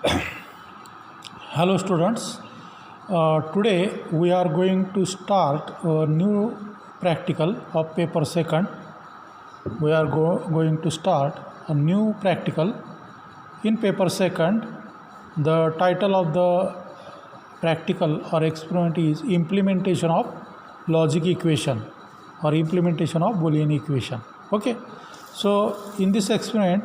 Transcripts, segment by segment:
Hello students, today we are going to start a new practical of paper second. We are going to start a new practical in paper second. The title of the practical or experiment is implementation of logic equation or implementation of Boolean equation. Okay, so in this experiment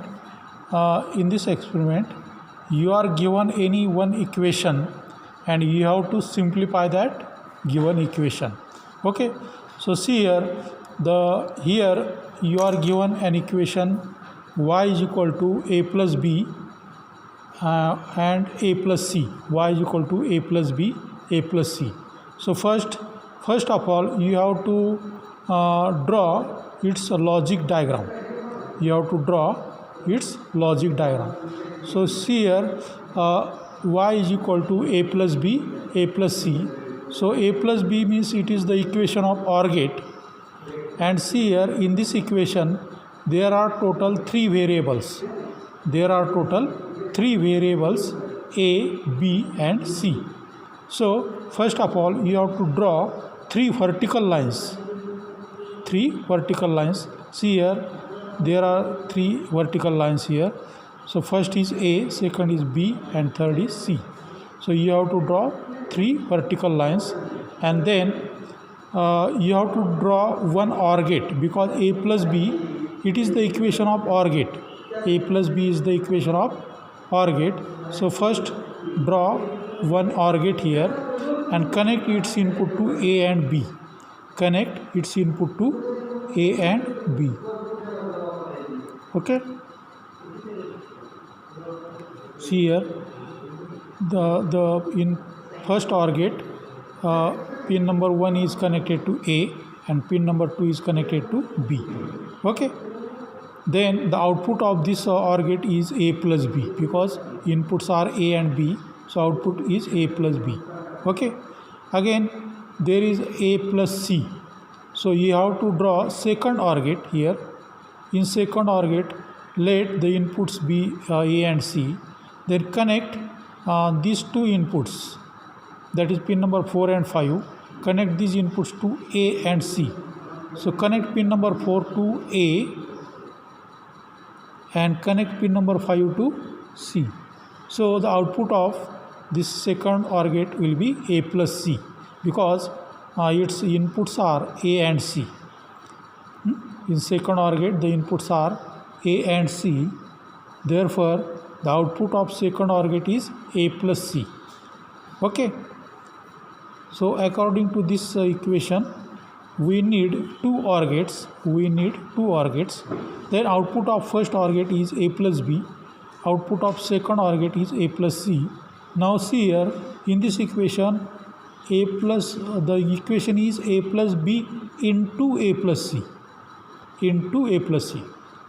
you are given any one equation and you have to simplify that given equation. Okay, so see here you are given an equation y is equal to a plus b and a plus c. Y is equal to a plus b, a plus c. So first of all you have to draw its logic diagram. You have to draw its logic diagram. So see here y is equal to a plus b, a plus c. So a plus b means it is the equation of OR gate, and see here in this equation there are total three variables. There are total three variables a, b and c. So first of all you have to draw three vertical lines. See here there are three vertical lines here. So first is A, second is B and third is C. So you have to draw three vertical lines, and then you have to draw one OR gate, because A plus B, it is the equation of OR gate. A plus B is the equation of OR gate. So first draw one OR gate here and connect its input to A and B. Connect its input to A and B. Okay. See here the in first OR gate pin number 1 is connected to A and pin number 2 is connected to B. Okay, then the output of this OR gate is A plus B, because inputs are A and B, so output is A plus B. Okay, again there is A plus C. So you have to draw second OR gate here. In second OR gate, let the inputs be A and C. Then connect these two inputs, that is pin number 4 and 5. Connect these inputs to A and C. So connect pin number 4 to A and connect pin number 5 to C. So the output of this second OR gate will be A plus C, because its inputs are A and C. In second OR gate the inputs are A and C. Therefore the output of second OR gate is A plus C. Okay, so according to this equation we need two OR gates. Then output of first OR gate is A plus B. Output of second OR gate is A plus C. Now see here in this equation the equation is A plus B into A plus C.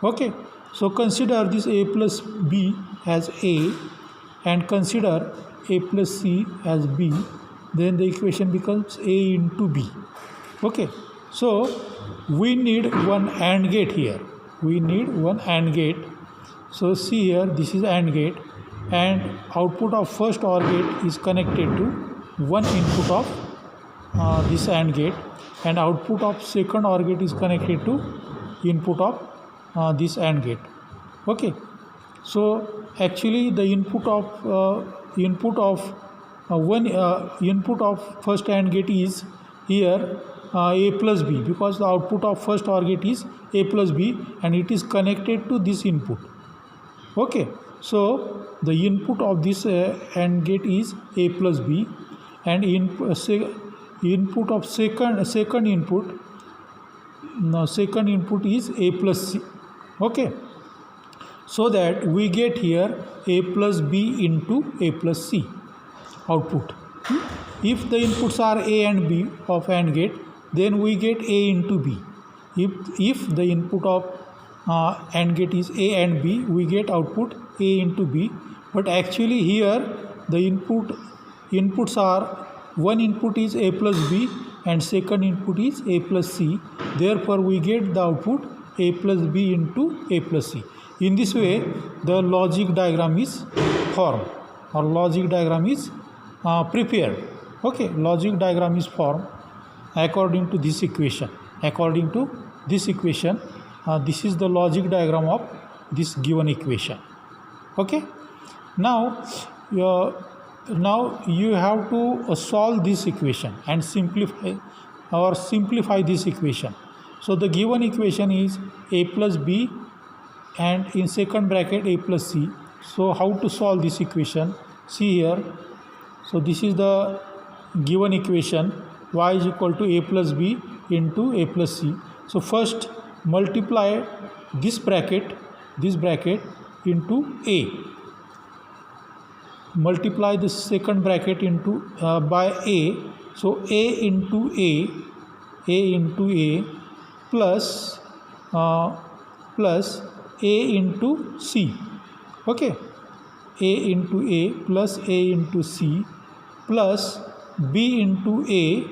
Okay, so consider this A plus B as A and consider A plus C as B. Then the equation becomes A into B. Okay, so we need one AND gate here. So see here, this is AND gate, and output of first OR gate is connected to one input of this AND gate, and output of second OR gate is connected to input of this AND gate. Okay, so actually the input of first AND gate is here A plus B, because the output of first OR gate is A plus B and it is connected to this input. Okay, so the input of this AND gate is A plus B, and input of second input is A plus C. Okay, so that we get here A plus B into A plus C output. If the inputs are A and B of AND gate, then we get A into B. If the input of AND gate is A and B, we get output A into B. But actually here the inputs are, one input is A plus B and second input is A plus C. Therefore we get the output A plus B into A plus C. In this way the logic diagram is formed. or logic diagram is prepared. Okay, logic diagram is formed according to this equation. According to this equation, this is the logic diagram of this given equation. Okay, now you have to solve this equation and simplify this equation. So the given equation is a plus b and in second bracket a plus c. So how to solve this equation? See here. So this is the given equation, y is equal to a plus b into a plus c. So first multiply this bracket into a. Multiply the second bracket into by a. So a into a plus a into c. Okay, a into a plus a into c plus b into a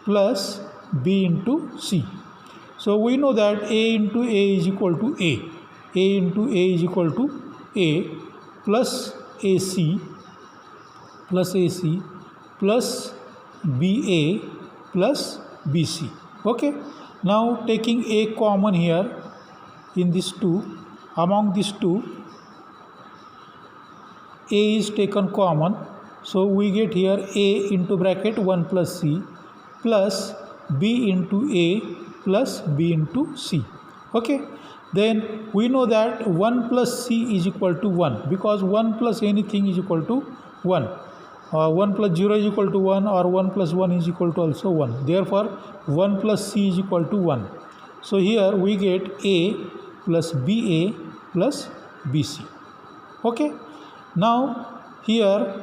plus b into c. So we know that a into a is equal to a into a is equal to a plus ac plus ba plus bc. Okay, now taking a common here in this two, among these two a is taken common, so we get here a into bracket 1 plus c plus b into a plus b into c. Okay, then we know that 1 plus c is equal to 1 because 1 plus anything is equal to 1. 1 plus 0 is equal to 1 or 1 plus 1 is equal to also 1. Therefore 1 plus c is equal to 1. So here we get a plus ba plus bc. Okay, now here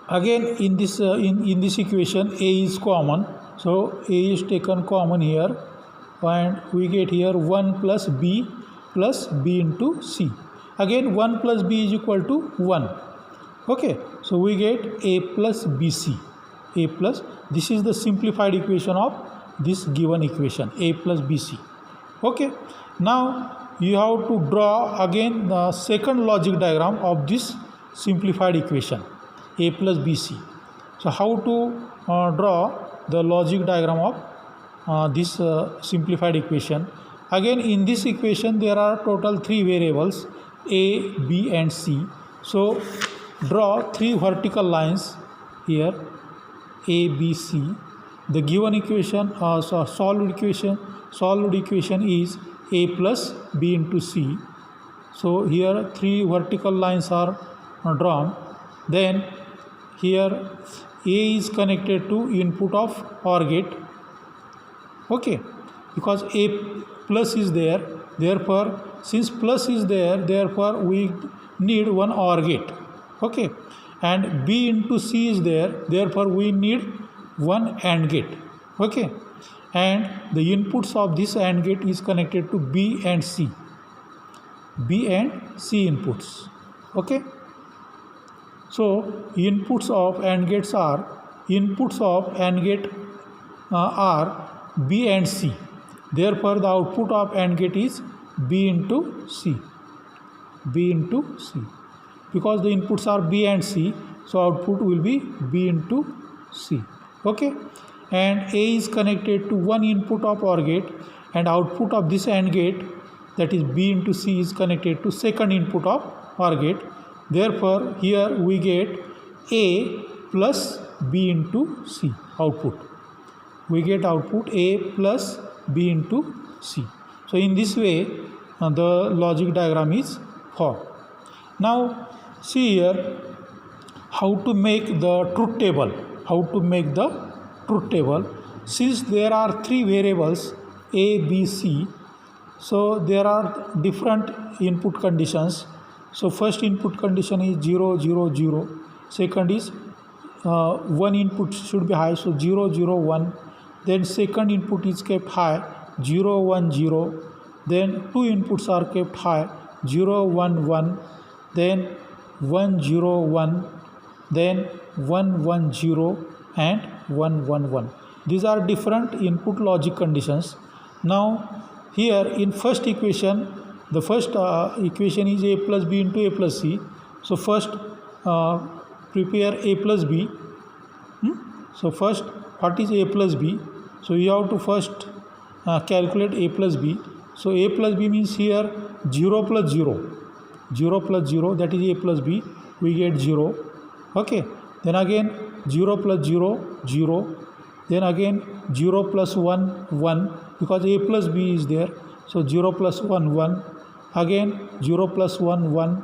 again in this equation a is common, so a is taken common here and we get here 1 plus b into c. Again 1 plus b is equal to 1. Okay, so we get a plus bc. A plus, this is the simplified equation of this given equation, a plus bc. Okay, now you have to draw again the second logic diagram of this simplified equation, a plus bc. So how to draw the logic diagram of this simplified equation? Again in this equation there are total 3 variables a, b and c. So draw 3 vertical lines here, a, b, c. The given equation, solved equation is a plus b into c. So here 3 vertical lines are drawn. Then here a is connected to input of OR gate. Okay, because a plus is there, therefore since plus is there, therefore we need one OR gate. Okay, and b into c is there, therefore we need one AND gate. Okay, and the inputs of this AND gate is connected to b and c inputs. Okay, so inputs of AND gates are b and c. Therefore the output of AND gate is b into c. Because the inputs are b and c, so output will be b into c. Okay, and a is connected to one input of OR gate and output of this AND gate, that is b into c, is connected to second input of OR gate. Therefore here we get a plus b into c output. We get output a plus b into c. So in this way the logic diagram is formed. Now see here how to make the truth table. Since there are 3 variables a, b, c, so there are different input conditions. So first input condition is 0 0 0. Second is one input should be high, so 0 0 1. Then second input is kept high, 0 1 0. Then 2 inputs are kept high, 0 1 1. Then 1 0 1. Then 1 1 0 and 1 1 1. These are different input logic conditions. Now here in first equation the first equation is a plus b into a plus c. So first prepare a plus b. So first, what is a plus b? So you have to first calculate a plus b. So a plus b means here 0 plus 0. 0 plus 0, that is a plus b. We get 0. Okay. Then again 0 plus 0, 0. Then again 0 plus 1, 1. Because a plus b is there. So 0 plus 1, 1. Again 0 plus 1, 1.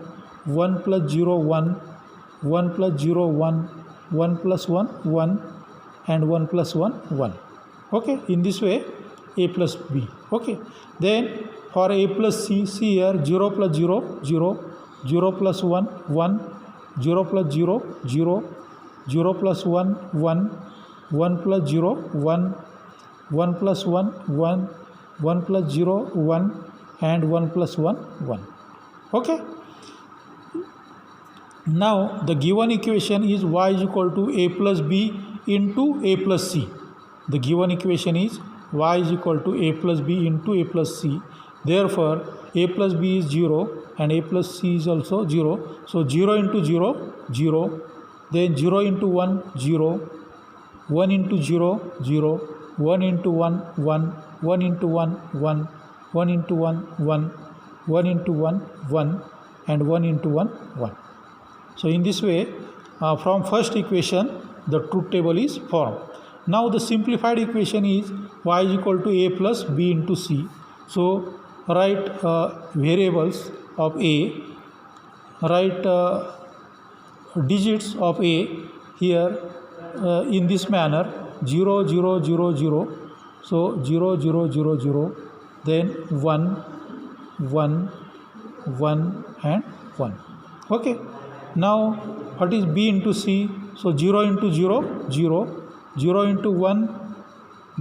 1 plus 0, 1. 1 plus 0, 1. 1 plus 1, 1. And 1 plus 1, 1. Okay, in this way a plus b. Okay, then for a plus c, see here 0 plus 0, 0. 0 plus 1, 1. 0 plus 0, 0. 0 plus 1, 1. 1 plus 0, 1. 1 plus 1, 1. 1 plus 0, 1. And 1 plus 1, 1. Okay. Now the given equation is y is equal to a plus b into a plus c. The given equation is y is equal to a plus b into a plus c. Therefore a plus b is 0 and a plus c is also 0. So 0 into 0, 0. Then 0 into 1, 0. 1 into 0, 0. 1 into 1, 1. 1 into 1, 1. 1 into 1, 1. 1 into 1, 1. And 1 into 1, 1. So in this way, from first equation, the truth table is formed. Now the simplified equation is y is equal to a plus b into c. So write variables of a, write digits of a here in this manner 0, 0, 0, 0. So 0, 0, 0, 0. Then 1, 1, 1 and 1. Okay. Now what is b into c? So 0 into 0, 0. 0 into 1,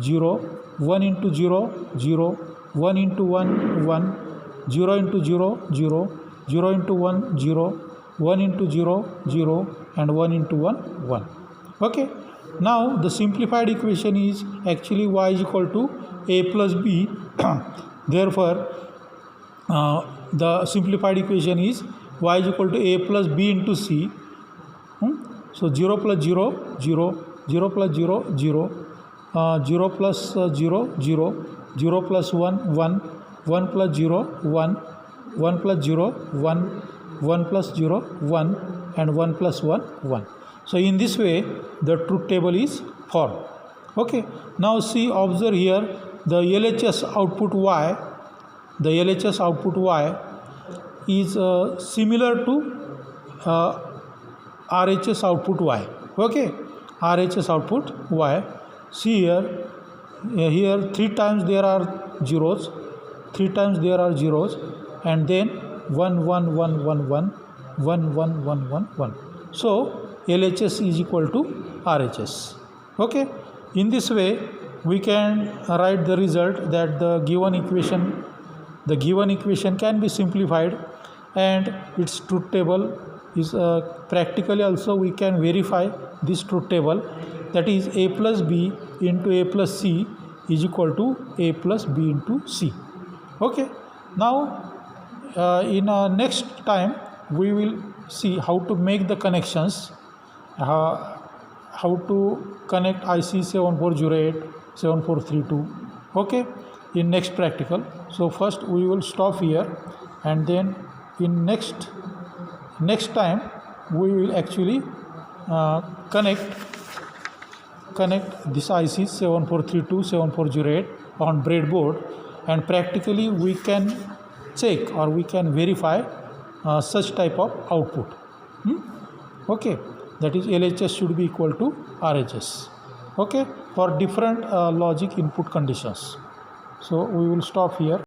0. 1 into 0, 0. 1 into 1, 1. 0 into 0, 0. 0 into 1, 0. 1 into 0, 0. And 1 into 1, 1. Okay. Now the simplified equation is actually y is equal to a plus b. Therefore the simplified equation is y is equal to a plus b into c. So 0 plus 0, 0. 0 plus 0, 0. 0 plus 0, 0. 0 plus 1, 1. 1 plus 0, 1. 1 plus 0, 1. 1 plus 0, 1. And 1 plus 1, 1. So in this way the truth table is formed. Okay. Now see, observe here the LHS output y. The LHS output y is similar to RHS output y. Okay. RHS output y. See here, here 3 times there are zeros, 3 times there are zeros, and then 1, 1, 1, 1, 1, 1, 1, 1, 1, 1. So LHS is equal to RHS. Okay. In this way we can write the result that the given equation can be simplified, and its truth table is practically also we can verify this truth table, that is a plus b into a plus c is equal to a plus b into c. Okay. Now in next time we will see how to make the connections, how to connect IC 7408, 7432. Okay, in next practical. So first we will stop here, and then in next time we will actually connect this IC 7432, 7408 on breadboard, and practically we can check or we can verify such type of output. Okay, that is LHS should be equal to RHS. Okay, for different logic input conditions. So we will stop here.